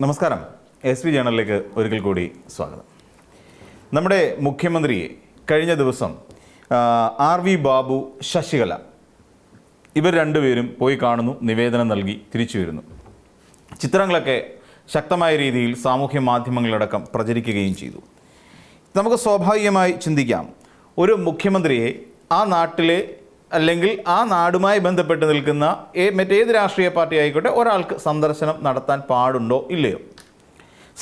നമസ്കാരം. SP ജേണലിലേക്ക് ഒരിക്കൽ കൂടി സ്വാഗതം. നമ്മുടെ മുഖ്യമന്ത്രിയെ കഴിഞ്ഞ ദിവസം RV ബാബു, ശശികല ഇവർ രണ്ടുപേരും പോയി കാണുന്നു, നിവേദനം നൽകി തിരിച്ചു വരുന്നു. ചിത്രങ്ങളൊക്കെ ശക്തമായ രീതിയിൽ സാമൂഹ്യ മാധ്യമങ്ങളടക്കം പ്രചരിക്കുകയും ചെയ്തു. നമുക്ക് സ്വാഭാവികമായി ചിന്തിക്കാം, ഒരു മുഖ്യമന്ത്രിയെ ആ നാട്ടിലെ അല്ലെങ്കിൽ ആ നാടുമായി ബന്ധപ്പെട്ട് നിൽക്കുന്ന മറ്റേത് രാഷ്ട്രീയ പാർട്ടി ആയിക്കോട്ടെ ഒരാൾക്ക് സന്ദർശനം നടത്താൻ പാടുണ്ടോ ഇല്ലയോ?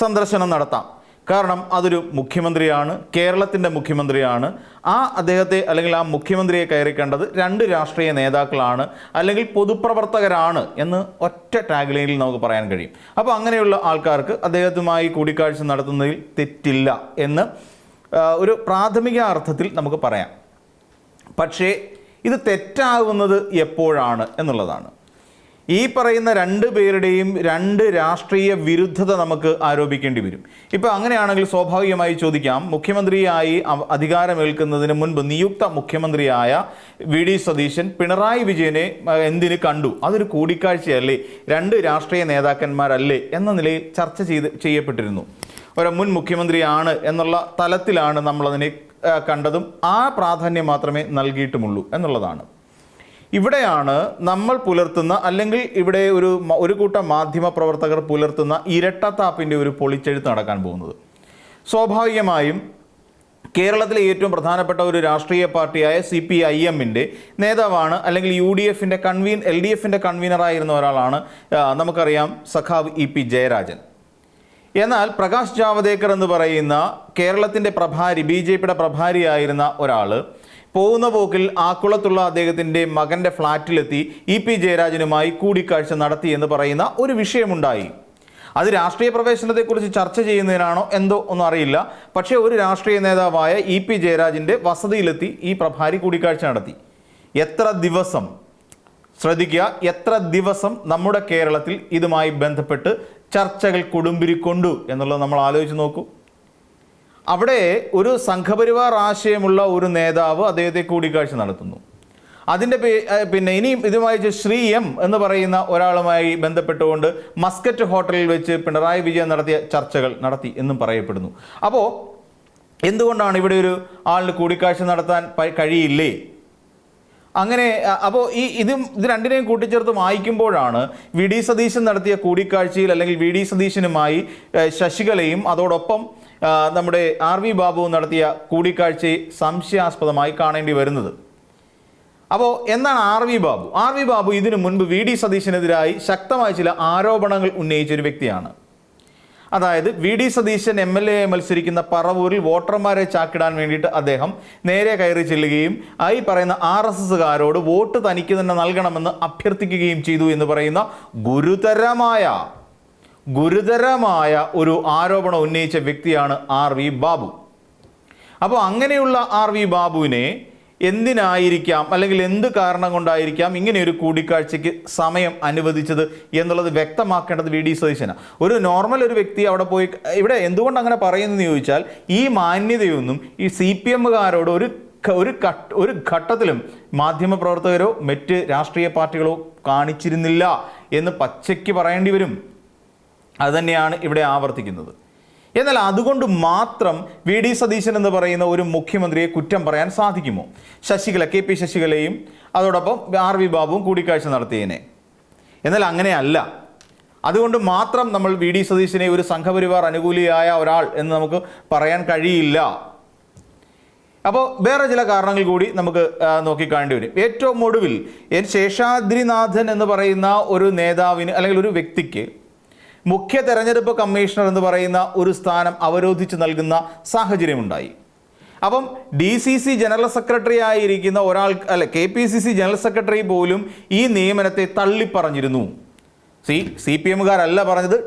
സന്ദർശനം നടത്താം. കാരണം അതൊരു മുഖ്യമന്ത്രിയാണ്, കേരളത്തിൻ്റെ മുഖ്യമന്ത്രിയാണ്. അദ്ദേഹത്തെ അല്ലെങ്കിൽ ആ മുഖ്യമന്ത്രിയെ കയറി കണ്ടത് രണ്ട് രാഷ്ട്രീയ നേതാക്കളാണ് അല്ലെങ്കിൽ പൊതുപ്രവർത്തകരാണ് എന്ന് ഒറ്റ ടാഗ്ലൈനിൽ നമുക്ക് പറയാൻ കഴിയും. അപ്പോൾ അങ്ങനെയുള്ള ആൾക്കാർക്ക് അദ്ദേഹത്തുമായി കൂടിക്കാഴ്ച നടത്തുന്നതിൽ തെറ്റില്ല എന്ന് ഒരു പ്രാഥമിക അർത്ഥത്തിൽ നമുക്ക് പറയാം. പക്ഷേ ഇത് തെറ്റാകുന്നത് എപ്പോഴാണ് എന്നുള്ളതാണ്. ഈ പറയുന്ന രണ്ടു പേരുടെയും രണ്ട് രാഷ്ട്രീയ വിരുദ്ധത നമുക്ക് ആരോപിക്കേണ്ടി വരും. ഇപ്പോൾ അങ്ങനെയാണെങ്കിൽ സ്വാഭാവികമായി ചോദിക്കാം, മുഖ്യമന്ത്രിയായി അധികാരമേൽക്കുന്നതിന് മുൻപ് നിയുക്ത മുഖ്യമന്ത്രിയായ VD സതീശൻ പിണറായി വിജയനെ എന്തിന് കണ്ടു? അതൊരു കൂടിക്കാഴ്ചയല്ലേ, രണ്ട് രാഷ്ട്രീയ നേതാക്കന്മാരല്ലേ എന്ന നിലയിൽ ചർച്ച ചെയ്യപ്പെട്ടിരുന്നു. ഒരു മുൻ മുഖ്യമന്ത്രിയാണ് എന്നുള്ള തലത്തിലാണ് നമ്മളതിനെ കണ്ടതും ആ പ്രാധാന്യം മാത്രമേ നൽകിയിട്ടുമുള്ളൂ എന്നുള്ളതാണ്. ഇവിടെയാണ് നമ്മൾ പുലർത്തുന്ന അല്ലെങ്കിൽ ഇവിടെ ഒരു കൂട്ടം മാധ്യമ പ്രവർത്തകർ പുലർത്തുന്ന ഇരട്ടത്താപ്പിൻ്റെ ഒരു പൊളിച്ചെഴുത്ത് നടക്കാൻ പോകുന്നത്. സ്വാഭാവികമായും കേരളത്തിലെ ഏറ്റവും പ്രധാനപ്പെട്ട ഒരു രാഷ്ട്രീയ പാർട്ടിയായ CPIM-ന്റെ നേതാവാണ് അല്ലെങ്കിൽ LDF-ന്റെ കൺവീനറായിരുന്ന ഒരാളാണ്, നമുക്കറിയാം, സഖാവ് EP ജയരാജൻ. എന്നാൽ പ്രകാശ് ജാവദേക്കർ എന്ന് പറയുന്ന കേരളത്തിൻ്റെ BJPയുടെ പ്രഭാരിയായിരുന്ന ഒരാൾ പോകുന്ന പോക്കിൽ ആക്കുളത്തുള്ള അദ്ദേഹത്തിൻ്റെ മകൻ്റെ ഫ്ലാറ്റിലെത്തി EP ജയരാജനുമായി കൂടിക്കാഴ്ച നടത്തി എന്ന് പറയുന്ന ഒരു വിഷയമുണ്ടായി. അത് രാഷ്ട്രീയ പ്രവേശനത്തെക്കുറിച്ച് ചർച്ച ചെയ്യുന്നതിനാണോ എന്തോ ഒന്നും അറിയില്ല. പക്ഷേ ഒരു രാഷ്ട്രീയ നേതാവായ EP ജയരാജൻ്റെ വസതിയിലെത്തി ഈ പ്രഭാരി കൂടിക്കാഴ്ച നടത്തി. എത്ര ദിവസം, ശ്രദ്ധിക്കുക, എത്ര ദിവസം നമ്മുടെ കേരളത്തിൽ ഇതുമായി ബന്ധപ്പെട്ട് ചർച്ചകൾ കൊടുമ്പിരിക്കൊണ്ടു എന്നുള്ളത് നമ്മൾ ആലോചിച്ച് നോക്കൂ. അവിടെ ഒരു സംഘപരിവാർ ആശയമുള്ള ഒരു നേതാവ് അദ്ദേഹത്തെ കൂടിക്കാഴ്ച നടത്തുന്നു. അതിൻ്റെ പിന്നെ ഇനിയും ഇതുമായി ശ്രീ M എന്ന് പറയുന്ന ഒരാളുമായി ബന്ധപ്പെട്ടുകൊണ്ട് മസ്കറ്റ് ഹോട്ടലിൽ വെച്ച് പിണറായി വിജയൻ നടത്തിയ ചർച്ചകൾ നടത്തി എന്നും പറയപ്പെടുന്നു. അപ്പോൾ എന്തുകൊണ്ടാണ് ഇവിടെ ഒരു ആളിന് കൂടിക്കാഴ്ച നടത്താൻ കഴിയില്ലേ? അങ്ങനെ അപ്പോൾ ഇത് രണ്ടിനെയും കൂട്ടിച്ചേർത്ത് വായിക്കുമ്പോഴാണ് VD സതീശൻ നടത്തിയ കൂടിക്കാഴ്ചയിൽ അല്ലെങ്കിൽ VD സതീശനുമായി ശശികലയും അതോടൊപ്പം നമ്മുടെ RV ബാബുവും നടത്തിയ കൂടിക്കാഴ്ചയെ സംശയാസ്പദമായി കാണേണ്ടി വരുന്നത്. അപ്പോൾ എന്താണ് RV ബാബു ഇതിനു മുൻപ് VD സതീശനെതിരായി ശക്തമായ ചില ആരോപണങ്ങൾ ഉന്നയിച്ചൊരു വ്യക്തിയാണ്. അതായത് VD സതീശൻ MLA മത്സരിക്കുന്ന പറവൂരിൽ വോട്ടർമാരെ ചാക്കിടാൻ വേണ്ടിയിട്ട് അദ്ദേഹം നേരെ കയറി ചെല്ലുകയും ഈ പറയുന്ന RSSകാരോട് വോട്ട് തനിക്ക് തന്നെ നൽകണമെന്ന് അഭ്യർത്ഥിക്കുകയും ചെയ്തു എന്ന് പറയുന്ന ഗുരുതരമായ ഒരു ആരോപണം ഉന്നയിച്ച വ്യക്തിയാണ് RV ബാബു. അപ്പോൾ അങ്ങനെയുള്ള RV ബാബുവിനെ എന്തിനായിരിക്കാം അല്ലെങ്കിൽ എന്ത് കാരണം കൊണ്ടായിരിക്കാം ഇങ്ങനെ ഒരു കൂടിക്കാഴ്ചയ്ക്ക് സമയം അനുവദിച്ചത് എന്നുള്ളത് വ്യക്തമാക്കേണ്ടത് VD സതീശനാണ്. ഒരു നോർമൽ ഒരു വ്യക്തി അവിടെ പോയി ഇവിടെ എന്തുകൊണ്ട് അങ്ങനെ പറയുന്നതെന്ന് ചോദിച്ചാൽ, ഈ മാന്യതയൊന്നും ഈ CPM-കാരോട് ഒരു ഘട്ടത്തിലും മാധ്യമപ്രവർത്തകരോ മറ്റ് രാഷ്ട്രീയ പാർട്ടികളോ കാണിച്ചിരുന്നില്ല എന്ന് പച്ചയ്ക്ക് പറയേണ്ടി വരും. അതുതന്നെയാണ് ഇവിടെ ആവർത്തിക്കുന്നത്. എന്നാൽ അതുകൊണ്ട് മാത്രം VD സതീശൻ എന്ന് പറയുന്ന ഒരു മുഖ്യമന്ത്രിയെ കുറ്റം പറയാൻ സാധിക്കുമോ? KP ശശികലയും അതോടൊപ്പം RV ബാബുവും കൂടിക്കാഴ്ച നടത്തിയതിനെ. എന്നാൽ അങ്ങനെയല്ല. അതുകൊണ്ട് മാത്രം നമ്മൾ VD സതീശനെ ഒരു സംഘപരിവാർ അനുകൂലിയായ ഒരാൾ എന്ന് നമുക്ക് പറയാൻ കഴിയില്ല. അപ്പോൾ വേറെ ചില കാരണങ്ങൾ കൂടി നമുക്ക് നോക്കിക്കാണേണ്ടി വരും. ഏറ്റവും ഒടുവിൽ ശേഷാദ്രിനാഥൻ എന്ന് പറയുന്ന ഒരു നേതാവിന് അല്ലെങ്കിൽ ഒരു വ്യക്തിക്ക് മുഖ്യ തെരഞ്ഞെടുപ്പ് കമ്മീഷണർ എന്ന് പറയുന്ന ഒരു സ്ഥാനം അവരോധിച്ച് നൽകുന്ന സാഹചര്യമുണ്ടായി. അപ്പം DCC ജനറൽ സെക്രട്ടറി ആയിരിക്കുന്ന ഒരാൾ KPCC ജനറൽ സെക്രട്ടറി പോലും ഈ നിയമനത്തെ തള്ളിപ്പറഞ്ഞിരുന്നു. CPM-കാരല്ല പറഞ്ഞത്,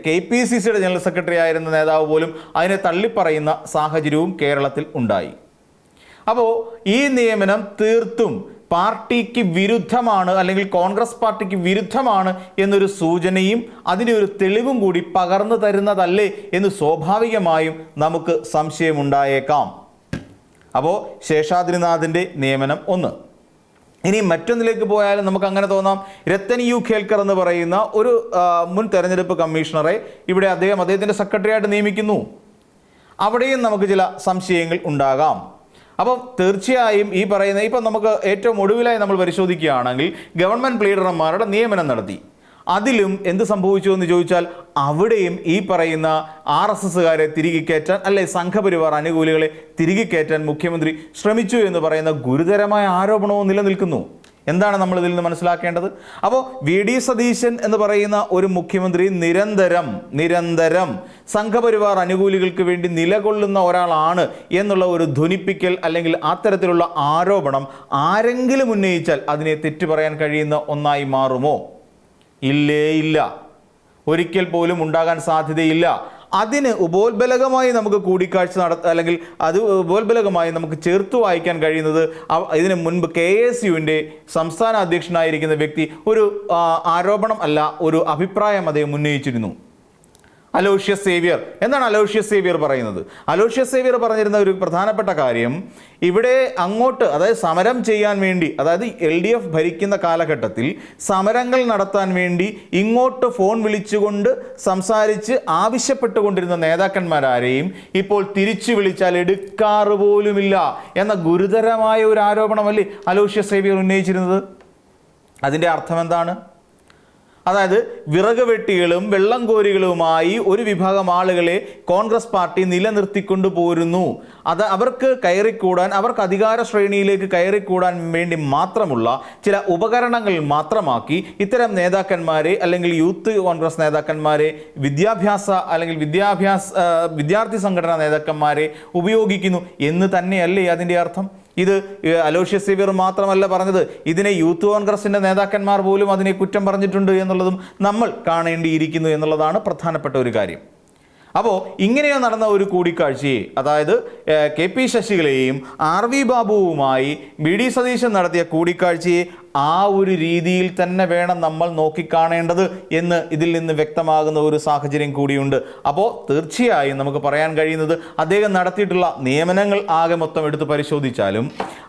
KPCCയുടെ ജനറൽ സെക്രട്ടറി ആയിരുന്ന നേതാവ് പോലും അതിനെ തള്ളിപ്പറയുന്ന സാഹചര്യവും കേരളത്തിൽ ഉണ്ടായി. അപ്പോൾ ഈ നിയമനം തീർത്തും പാർട്ടിക്ക് വിരുദ്ധമാണ് അല്ലെങ്കിൽ കോൺഗ്രസ് പാർട്ടിക്ക് വിരുദ്ധമാണ് എന്നൊരു സൂചനയും അതിൻ്റെ ഒരു തെളിവും കൂടി പകർന്നു തരുന്നതല്ലേ എന്ന് സ്വാഭാവികമായും നമുക്ക് സംശയമുണ്ടായേക്കാം. അപ്പോൾ ശേഷാദ്രിനാഥിൻ്റെ നിയമനം ഒന്ന്. ഇനി മറ്റൊന്നിലേക്ക് പോയാലും നമുക്ക് അങ്ങനെ തോന്നാം. രത്തൻ യു ഖേൽക്കർ എന്ന് പറയുന്ന ഒരു മുൻ തെരഞ്ഞെടുപ്പ് കമ്മീഷണറെ ഇവിടെ അദ്ദേഹത്തിൻ്റെ സെക്രട്ടറിയായിട്ട് നിയമിക്കുന്നു. അവിടെയും നമുക്ക് ചില സംശയങ്ങൾ ഉണ്ടാകാം. അപ്പം തീർച്ചയായും ഈ പറയുന്ന ഇപ്പം നമുക്ക് ഏറ്റവും ഒടുവിലായി നമ്മൾ പരിശോധിക്കുകയാണെങ്കിൽ ഗവൺമെൻറ് ലീഡർമാരുടെ നിയമനം നടത്തി. അതിലും എന്ത് സംഭവിച്ചു എന്ന് ചോദിച്ചാൽ അവിടെയും ഈ പറയുന്ന RSSകാരെ തിരികെ കയറ്റാൻ അല്ലെ സംഘപരിവാർ അനുകൂലികളെ തിരികെ കയറ്റാൻ മുഖ്യമന്ത്രി ശ്രമിച്ചു എന്ന് പറയുന്ന ഗുരുതരമായ ആരോപണവും നിലനിൽക്കുന്നു. എന്താണ് നമ്മൾ ഇതിൽ നിന്ന് മനസ്സിലാക്കേണ്ടത്? അപ്പോൾ VD സതീശൻ എന്ന് പറയുന്ന ഒരു മുഖ്യമന്ത്രി നിരന്തരം സംഘപരിവാർ അനുകൂലികൾക്ക് വേണ്ടി നിലകൊള്ളുന്ന ഒരാളാണ് എന്നുള്ള ഒരു ധ്വനിപ്പിക്കൽ അല്ലെങ്കിൽ അത്തരത്തിലുള്ള ആരോപണം ആരെങ്കിലും ഉന്നയിച്ചാൽ അതിനെ തെറ്റു പറയാൻ കഴിയുന്ന ഒന്നായി മാറുമോ? ഇല്ല, ഒരിക്കൽ പോലും ഉണ്ടാകാൻ സാധ്യതയില്ല. അതിന് ഉപോത്ബലകമായി നമുക്ക് കൂടിക്കാഴ്ച അല്ലെങ്കിൽ അത് ഉപോത്ബലകമായി നമുക്ക് ചേർത്ത് വായിക്കാൻ കഴിയുന്നത് ഇതിന് മുൻപ് KSUവിൻ്റെ സംസ്ഥാന അധ്യക്ഷനായിരിക്കുന്ന വ്യക്തി ഒരു ആരോപണം അല്ല, ഒരു അഭിപ്രായം അദ്ദേഹം ഉന്നയിച്ചിരുന്നു. Aloysius Xavier. എന്താണ് അലോഷ്യസ് സേവ്യർ പറയുന്നത്? അലോഷ്യസ് സേവ്യർ പറഞ്ഞിരുന്ന ഒരു പ്രധാനപ്പെട്ട കാര്യം, ഇവിടെ അങ്ങോട്ട് അതായത് സമരം ചെയ്യാൻ വേണ്ടി, അതായത് LDF ഭരിക്കുന്ന കാലഘട്ടത്തിൽ സമരങ്ങൾ നടത്താൻ വേണ്ടി ഇങ്ങോട്ട് ഫോൺ വിളിച്ചുകൊണ്ട് സംസാരിച്ച് ആവശ്യപ്പെട്ടുകൊണ്ടിരുന്ന നേതാക്കന്മാരാരെയും ഇപ്പോൾ തിരിച്ചു വിളിച്ചാൽ എടുക്കാറ് പോലുമില്ല എന്ന ഗുരുതരമായ ഒരു ആരോപണമല്ലേ അലോഷ്യസ് സേവ്യർ ഉന്നയിച്ചിരുന്നത്? അതിൻ്റെ അർത്ഥം എന്താണ്? അതായത് വിറക് വെട്ടികളും വെള്ളം കോരികളുമായി ഒരു വിഭാഗം ആളുകളെ കോൺഗ്രസ് പാർട്ടി നിലനിർത്തിക്കൊണ്ടു പോരുന്നു. അത് അവർക്ക് കയറിക്കൂടാൻ, അവർക്ക് അധികാര ശ്രേണിയിലേക്ക് കയറിക്കൂടാൻ വേണ്ടി മാത്രമുള്ള ചില ഉപകരണങ്ങൾ മാത്രമാക്കി ഇത്തരം നേതാക്കന്മാരെ അല്ലെങ്കിൽ യൂത്ത് കോൺഗ്രസ് നേതാക്കന്മാരെ വിദ്യാർത്ഥി സംഘടനാ നേതാക്കന്മാരെ ഉപയോഗിക്കുന്നു എന്ന് തന്നെയല്ലേ അതിൻ്റെ അർത്ഥം? ഇത് അലോഷ്യസ് സേവ്യർ മാത്രമല്ല പറഞ്ഞത്, ഇതിനെ യൂത്ത് കോൺഗ്രസിൻ്റെ നേതാക്കന്മാർ പോലും അതിനെ കുറ്റം പറഞ്ഞിട്ടുണ്ട് എന്നുള്ളതും നമ്മൾ കാണേണ്ടിയിരിക്കുന്നു എന്നുള്ളതാണ് പ്രധാനപ്പെട്ട ഒരു കാര്യം. അപ്പോൾ ഇങ്ങനെയോ നടന്ന ഒരു കൂടിക്കാഴ്ചയെ, അതായത് KP ശശികലയെയും RV ബാബുവുമായി VD സതീശൻ നടത്തിയ കൂടിക്കാഴ്ചയെ ആ ഒരു രീതിയിൽ തന്നെ വേണം നമ്മൾ നോക്കിക്കാണേണ്ടത് എന്ന് ഇതിൽ നിന്ന് വ്യക്തമാകുന്ന ഒരു സാഹചര്യം കൂടിയുണ്ട്. അപ്പോൾ തീർച്ചയായും നമുക്ക് പറയാൻ കഴിയുന്നത്, അദ്ദേഹം നടത്തിയിട്ടുള്ള നിയമനങ്ങൾ ആകെ മൊത്തം എടുത്ത് പരിശോധിച്ചാലും,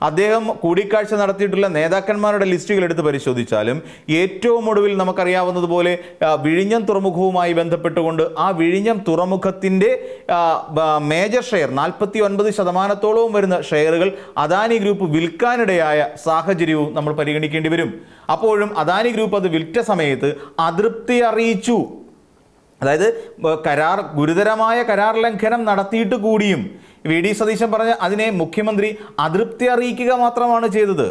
അദ്ദേഹം കൂടിക്കാഴ്ച നടത്തിയിട്ടുള്ള നേതാക്കന്മാരുടെ ലിസ്റ്റുകൾ എടുത്ത് പരിശോധിച്ചാലും, ഏറ്റവും ഒടുവിൽ നമുക്കറിയാവുന്നതുപോലെ വിഴിഞ്ഞം തുറമുഖവുമായി ബന്ധപ്പെട്ടുകൊണ്ട് ആ വിഴിഞ്ഞം തുറമുഖത്തിൻ്റെ മേജർ ഷെയർ 49% വരുന്ന ഷെയറുകൾ അദാനി ഗ്രൂപ്പ് വിൽക്കാനിടയായ സാഹചര്യവും നമ്മൾ പരിഗണിക്കേണ്ടി വരും. അപ്പോഴും അദാനി ഗ്രൂപ്പ് അത് വിൽറ്റ സമയത്ത് അതൃപ്തി അറിയിച്ചു. അതായത് ഗുരുതരമായ കരാർ ലംഘനം നടത്തിയിട്ട് കൂടിയും VD സതീശൻ പറഞ്ഞ അതിനെ മുഖ്യമന്ത്രി അതൃപ്തി അറിയിക്കുക മാത്രമാണ് ചെയ്തത്.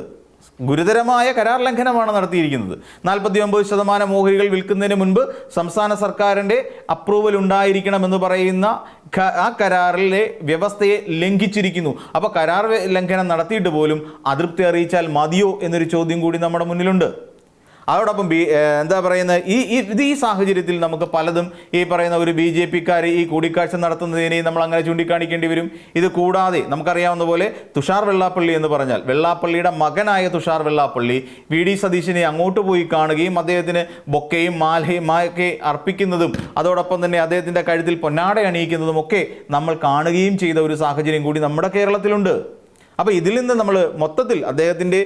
ഗുരുതരമായ കരാർ ലംഘനമാണ് നടത്തിയിരിക്കുന്നത്. 49% ഓഹരികൾ വിൽക്കുന്നതിന് മുൻപ് സംസ്ഥാന സർക്കാരിൻ്റെ അപ്രൂവൽ ഉണ്ടായിരിക്കണമെന്ന് പറയുന്ന ആ കരാറിലെ വ്യവസ്ഥയെ ലംഘിച്ചിരിക്കുന്നു. അപ്പോൾ കരാർ ലംഘനം നടത്തിയിട്ട് പോലും അതൃപ്തി അറിയിച്ചാൽ മതിയോ എന്നൊരു ചോദ്യം കൂടി നമ്മുടെ മുന്നിലുണ്ട്. അതോടൊപ്പം എന്താ പറയുന്നത്, ഈ സാഹചര്യത്തിൽ നമുക്ക് പലതും ഈ പറയുന്ന ഒരു BJPക്കാർ ഈ കൂടിക്കാഴ്ച നടത്തുന്നതിനെ നമ്മൾ അങ്ങനെ ചൂണ്ടിക്കാണിക്കേണ്ടി വരും. ഇത് കൂടാതെ നമുക്കറിയാവുന്ന പോലെ തുഷാർ വെള്ളാപ്പള്ളി എന്ന് പറഞ്ഞാൽ വെള്ളാപ്പള്ളിയുടെ മകനായ തുഷാർ വെള്ളാപ്പള്ളി VD സതീശനെ അങ്ങോട്ട് പോയി കാണുകയും അദ്ദേഹത്തിന് ബൊക്കയും മാലയൊക്കെ അർപ്പിക്കുന്നതും അതോടൊപ്പം തന്നെ അദ്ദേഹത്തിൻ്റെ കഴുത്തിൽ പൊന്നാട അണിയിക്കുന്നതും ഒക്കെ നമ്മൾ കാണുകയും ചെയ്ത ഒരു സാഹചര്യം കൂടി നമ്മുടെ കേരളത്തിലുണ്ട്. അപ്പോൾ ഇതിൽ നിന്ന് നമ്മൾ മൊത്തത്തിൽ അദ്ദേഹത്തിൻ്റെ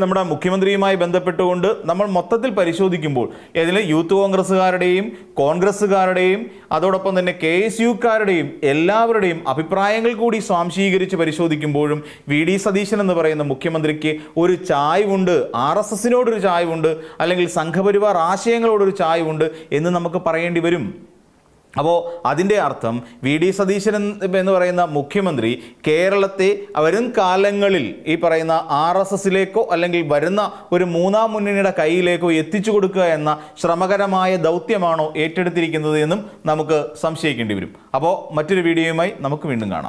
നമ്മുടെ മുഖ്യമന്ത്രിയുമായി ബന്ധപ്പെട്ടുകൊണ്ട് നമ്മൾ മൊത്തത്തിൽ പരിശോധിക്കുമ്പോൾ ഇതിൽ യൂത്ത് കോൺഗ്രസ്സുകാരുടെയും അതോടൊപ്പം തന്നെ KSUക്കാരുടെയും എല്ലാവരുടെയും അഭിപ്രായങ്ങൾ കൂടി സ്വാംശീകരിച്ച് പരിശോധിക്കുമ്പോഴും VD സതീശൻ എന്ന് പറയുന്ന മുഖ്യമന്ത്രിക്ക് ഒരു ചായ്വുണ്ട്, RSSനോടൊരു ചായ്വുണ്ട്, അല്ലെങ്കിൽ സംഘപരിവാർ ആശയങ്ങളോടൊരു ചായ്വുണ്ട് എന്ന് നമുക്ക് പറയേണ്ടി വരും. അപ്പോൾ അതിൻ്റെ അർത്ഥം VD സതീശൻ എന്ന് പറയുന്ന മുഖ്യമന്ത്രി കേരളത്തെ വരും കാലങ്ങളിൽ ഈ പറയുന്ന RSSലേക്കോ അല്ലെങ്കിൽ വരുന്ന ഒരു മൂന്നാം മുന്നണിയുടെ കയ്യിലേക്കോ എത്തിച്ചു കൊടുക്കുക എന്ന ശ്രമകരമായ ദൗത്യമാണോ ഏറ്റെടുത്തിരിക്കുന്നത് എന്നും നമുക്ക് സംശയിക്കേണ്ടി വരും. അപ്പോൾ മറ്റൊരു വീഡിയോയുമായി നമുക്ക് വീണ്ടും കാണാം.